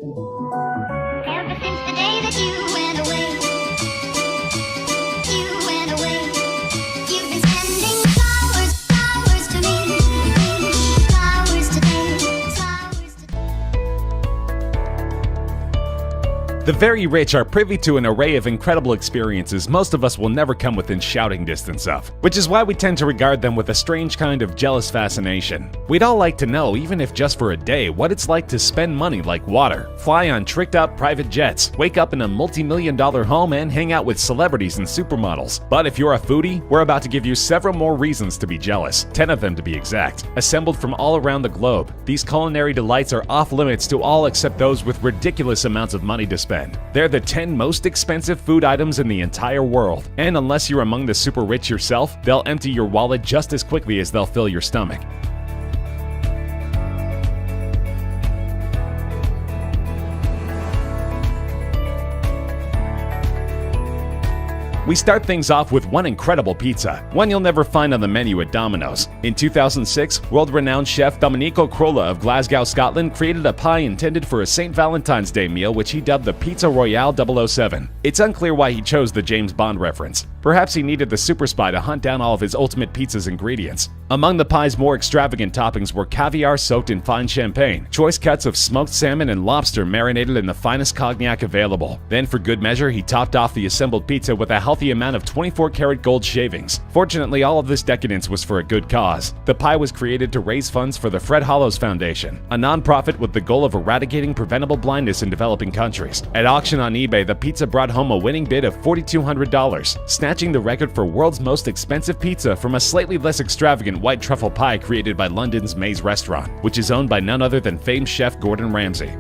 Ever since the day that you went away, you've been sending flowers to me, flowers today, flowers today. The very rich are privy to an array of incredible experiences most of us will never come within shouting distance of, which is why we tend to regard them with a strange kind of jealous fascination. We'd all like to know, even if just for a day, what it's like to spend money like water, fly on tricked-out private jets, wake up in a multi-million-dollar home, and hang out with celebrities and supermodels. But if you're a foodie, we're about to give you several more reasons to be jealous, 10 of them to be exact. Assembled from all around the globe, these culinary delights are off-limits to all except those with ridiculous amounts of money to spend. They're the 10 most expensive food items in the entire world, and unless you're among the super rich yourself, they'll empty your wallet just as quickly as they'll fill your stomach. We start things off with one incredible pizza, one you'll never find on the menu at Domino's. In 2006, world-renowned chef Domenico Crolla of Glasgow, Scotland created a pie intended for a St. Valentine's Day meal which he dubbed the Pizza Royale 007. It's unclear why he chose the James Bond reference. Perhaps he needed the super spy to hunt down all of his ultimate pizza's ingredients. Among the pie's more extravagant toppings were caviar soaked in fine champagne, choice cuts of smoked salmon, and lobster marinated in the finest cognac available. Then, for good measure, he topped off the assembled pizza with a healthy amount of 24-karat gold shavings. Fortunately, all of this decadence was for a good cause. The pie was created to raise funds for the Fred Hollows Foundation, a non-profit with the goal of eradicating preventable blindness in developing countries. At auction on eBay, the pizza brought home a winning bid of $4,200, snatching the record for world's most expensive pizza from a slightly less extravagant white truffle pie created by London's Maze restaurant, which is owned by none other than famed chef Gordon Ramsay.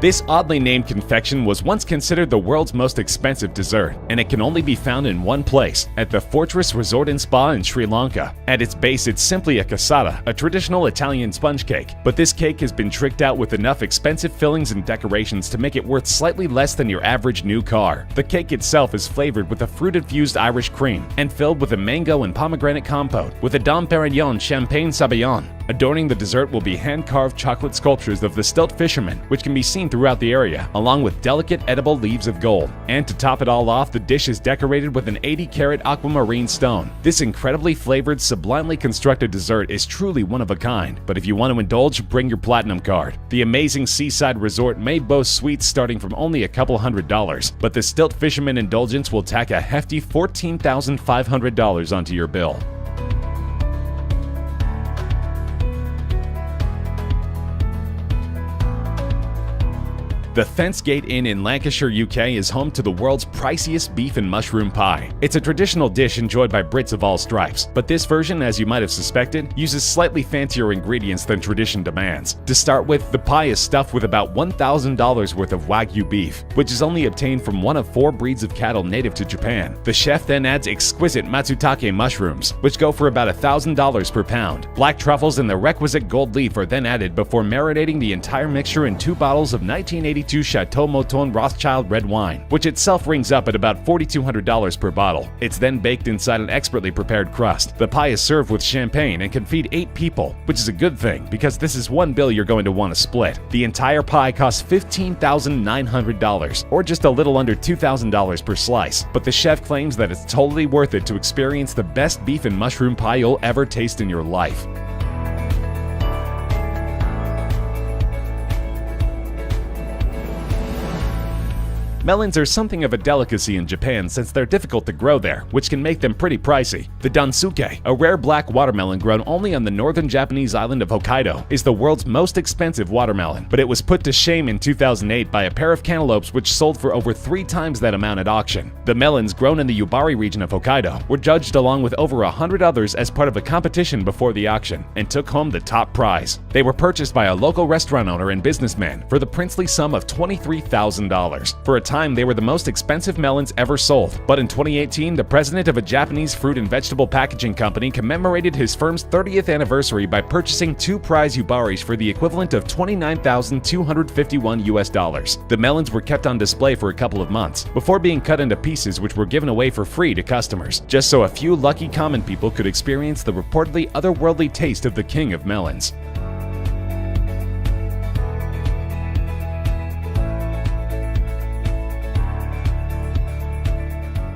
This oddly named confection was once considered the world's most expensive dessert, and it can only be found in one place, at the Fortress Resort and Spa in Sri Lanka. At its base, it's simply a cassata, a traditional Italian sponge cake, but this cake has been tricked out with enough expensive fillings and decorations to make it worth slightly less than your average new car. The cake itself is flavored with a fruit-infused Irish cream and filled with a mango and pomegranate compote with a Dom Perignon Champagne Sabayon. Adorning the dessert will be hand-carved chocolate sculptures of the stilt fishermen, which can be seen throughout the area, along with delicate edible leaves of gold. And to top it all off, the dish is decorated with an 80-karat aquamarine stone. This incredibly flavored, sublimely constructed dessert is truly one of a kind, but if you want to indulge, bring your platinum card. The amazing seaside resort may boast sweets starting from only a couple $100s, but the stilt fisherman indulgence will tack a hefty $14,500 onto your bill. The Thence Gate Inn in Lancashire, UK is home to the world's priciest beef and mushroom pie. It's a traditional dish enjoyed by Brits of all stripes, but this version, as you might have suspected, uses slightly fancier ingredients than tradition demands. To start with, the pie is stuffed with about $1,000 worth of Wagyu beef, which is only obtained from one of 4 breeds of cattle native to Japan. The chef then adds exquisite matsutake mushrooms, which go for about $1,000 per pound. Black truffles and the requisite gold leaf are then added before marinating the entire mixture in 2 bottles of 1982 Chateau Mouton Rothschild red wine, which itself rings up at about $4,200 per bottle. It's then baked inside an expertly prepared crust. The pie is served with champagne and can feed 8 people, which is a good thing because this is one bill you're going to want to split. The entire pie costs $15,900, or just a little under $2,000 per slice, but the chef claims that it's totally worth it to experience the best beef and mushroom pie you'll ever taste in your life. Melons are something of a delicacy in Japan since they're difficult to grow there, which can make them pretty pricey. The dansuke, a rare black watermelon grown only on the northern Japanese island of Hokkaido, is the world's most expensive watermelon, but it was put to shame in 2008 by a pair of cantaloupes which sold for over 3 times that amount at auction. The melons, grown in the Yubari region of Hokkaido, were judged along with over 100 others as part of a competition before the auction, and took home the top prize. They were purchased by a local restaurant owner and businessman for the princely sum of $23,000. For a time time, they were the most expensive melons ever sold. But in 2018, the president of a Japanese fruit and vegetable packaging company commemorated his firm's 30th anniversary by purchasing 2 prize yubaris for the equivalent of $29,251. The melons were kept on display for a couple of months before being cut into pieces, which were given away for free to customers, just so a few lucky common people could experience the reportedly otherworldly taste of the king of melons.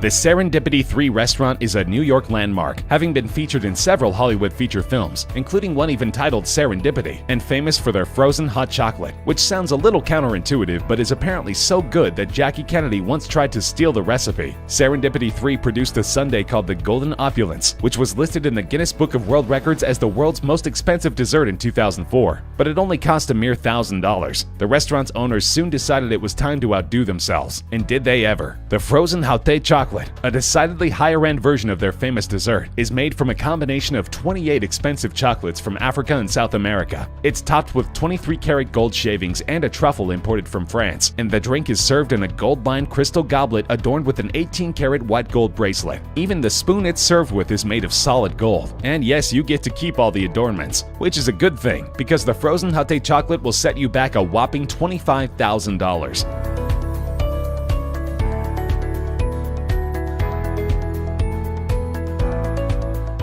The Serendipity 3 restaurant is a New York landmark, having been featured in several Hollywood feature films, including one even titled Serendipity, and famous for their frozen hot chocolate, which sounds a little counterintuitive but is apparently so good that Jackie Kennedy once tried to steal the recipe. Serendipity 3 produced a sundae called the Golden Opulence, which was listed in the Guinness Book of World Records as the world's most expensive dessert in 2004, but it only cost a mere $1,000. The restaurant's owners soon decided it was time to outdo themselves, and did they ever. The frozen haute chocolate, a decidedly higher-end version of their famous dessert, is made from a combination of 28 expensive chocolates from Africa and South America. It's topped with 23-karat gold shavings and a truffle imported from France, and the drink is served in a gold-lined crystal goblet adorned with an 18-karat white gold bracelet. Even the spoon it's served with is made of solid gold. And yes, you get to keep all the adornments, which is a good thing, because the frozen haute chocolate will set you back a whopping $25,000.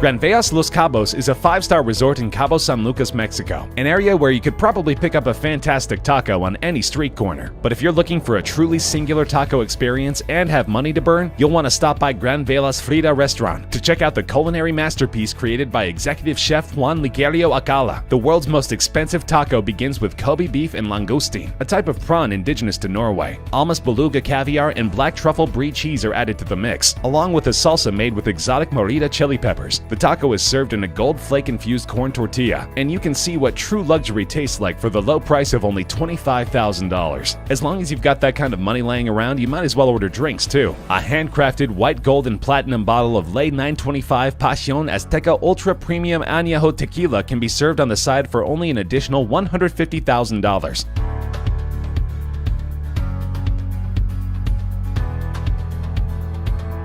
Granveas Los Cabos is a 5-star resort in Cabo San Lucas, Mexico, an area where you could probably pick up a fantastic taco on any street corner. But if you're looking for a truly singular taco experience and have money to burn, you'll want to stop by Granvelas Frida restaurant to check out the culinary masterpiece created by executive chef Juan Ligerio Acala. The world's most expensive taco begins with Kobe beef and langoustine, a type of prawn indigenous to Norway. Almas beluga caviar and black truffle brie cheese are added to the mix, along with a salsa made with exotic morita chili peppers. The taco is served in a gold flake-infused corn tortilla, and you can see what true luxury tastes like for the low price of only $25,000. As long as you've got that kind of money laying around, you might as well order drinks too. A handcrafted white, gold, and platinum bottle of Ley 925 Pasión Azteca Ultra Premium Añejo Tequila can be served on the side for only an additional $150,000.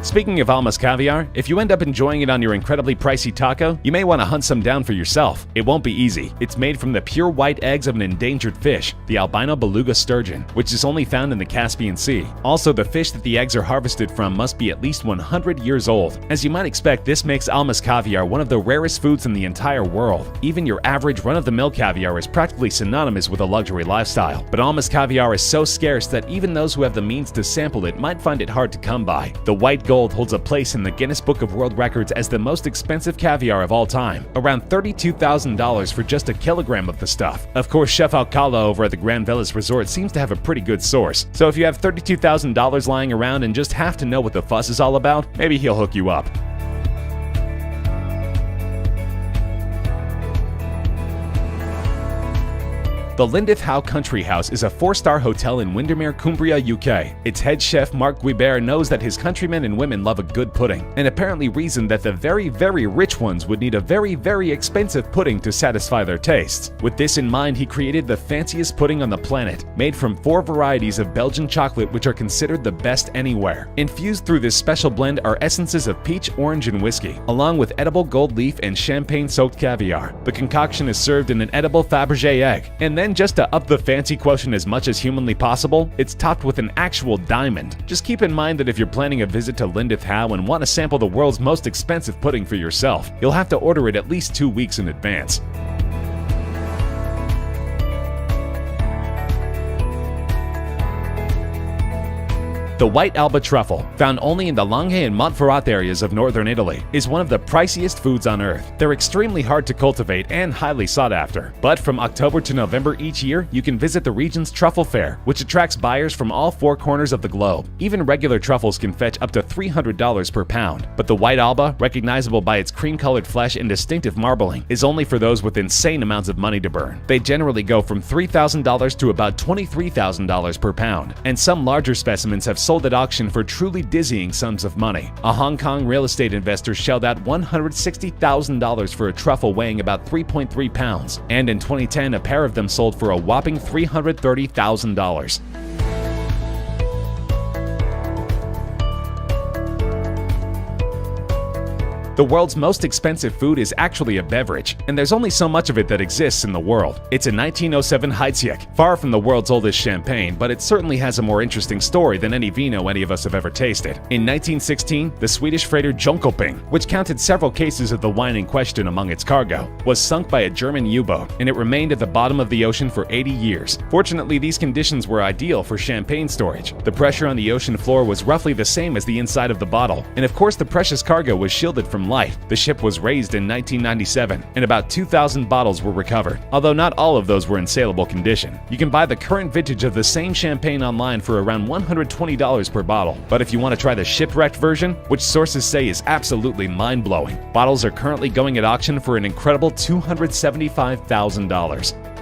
Speaking of Almas caviar, if you end up enjoying it on your incredibly pricey taco, you may want to hunt some down for yourself. It won't be easy. It's made from the pure white eggs of an endangered fish, the albino beluga sturgeon, which is only found in the Caspian Sea. Also, the fish that the eggs are harvested from must be at least 100 years old. As you might expect, this makes Almas caviar one of the rarest foods in the entire world. Even your average run-of-the-mill caviar is practically synonymous with a luxury lifestyle. But Almas caviar is so scarce that even those who have the means to sample it might find it hard to come by. The white gold holds a place in the Guinness Book of World Records as the most expensive caviar of all time, around $32,000 for just a kilogram of the stuff. Of course, Chef Alcala over at the Granvelas Resort seems to have a pretty good source, so if you have $32,000 lying around and just have to know what the fuss is all about, maybe he'll hook you up. The Lindith Howe Country House is a 4-star hotel in Windermere, Cumbria, UK. Its head chef Mark Guibert knows that his countrymen and women love a good pudding, and apparently reasoned that the very, very rich ones would need a very, very expensive pudding to satisfy their tastes. With this in mind, he created the fanciest pudding on the planet, made from 4 varieties of Belgian chocolate which are considered the best anywhere. Infused through this special blend are essences of peach, orange, and whiskey, along with edible gold leaf and champagne-soaked caviar. The concoction is served in an edible Fabergé egg, and then just to up the fancy quotient as much as humanly possible, it's topped with an actual diamond. Just keep in mind that if you're planning a visit to Lindith Howe and want to sample the world's most expensive pudding for yourself, you'll have to order it at least 2 weeks in advance. The white Alba truffle, found only in the Langhe and Montferrat areas of northern Italy, is one of the priciest foods on earth. They're extremely hard to cultivate and highly sought after. But from October to November each year, you can visit the region's truffle fair, which attracts buyers from all 4 corners of the globe. Even regular truffles can fetch up to $300 per pound. But the white Alba, recognizable by its cream-colored flesh and distinctive marbling, is only for those with insane amounts of money to burn. They generally go from $3,000 to about $23,000 per pound, and some larger specimens have sold at auction for truly dizzying sums of money. A Hong Kong real estate investor shelled out $160,000 for a truffle weighing about 3.3 pounds, and in 2010 a pair of them sold for a whopping $330,000. The world's most expensive food is actually a beverage, and there's only so much of it that exists in the world. It's a 1907 Heidsieck, far from the world's oldest champagne, but it certainly has a more interesting story than any vino any of us have ever tasted. In 1916, the Swedish freighter Jönköping, which counted several cases of the wine in question among its cargo, was sunk by a German U-boat, and it remained at the bottom of the ocean for 80 years. Fortunately, these conditions were ideal for champagne storage. The pressure on the ocean floor was roughly the same as the inside of the bottle, and of course the precious cargo was shielded from light. The ship was raised in 1997, and about 2,000 bottles were recovered, although not all of those were in saleable condition. You can buy the current vintage of the same champagne online for around $120 per bottle, but if you want to try the shipwrecked version, which sources say is absolutely mind-blowing, bottles are currently going at auction for an incredible $275,000.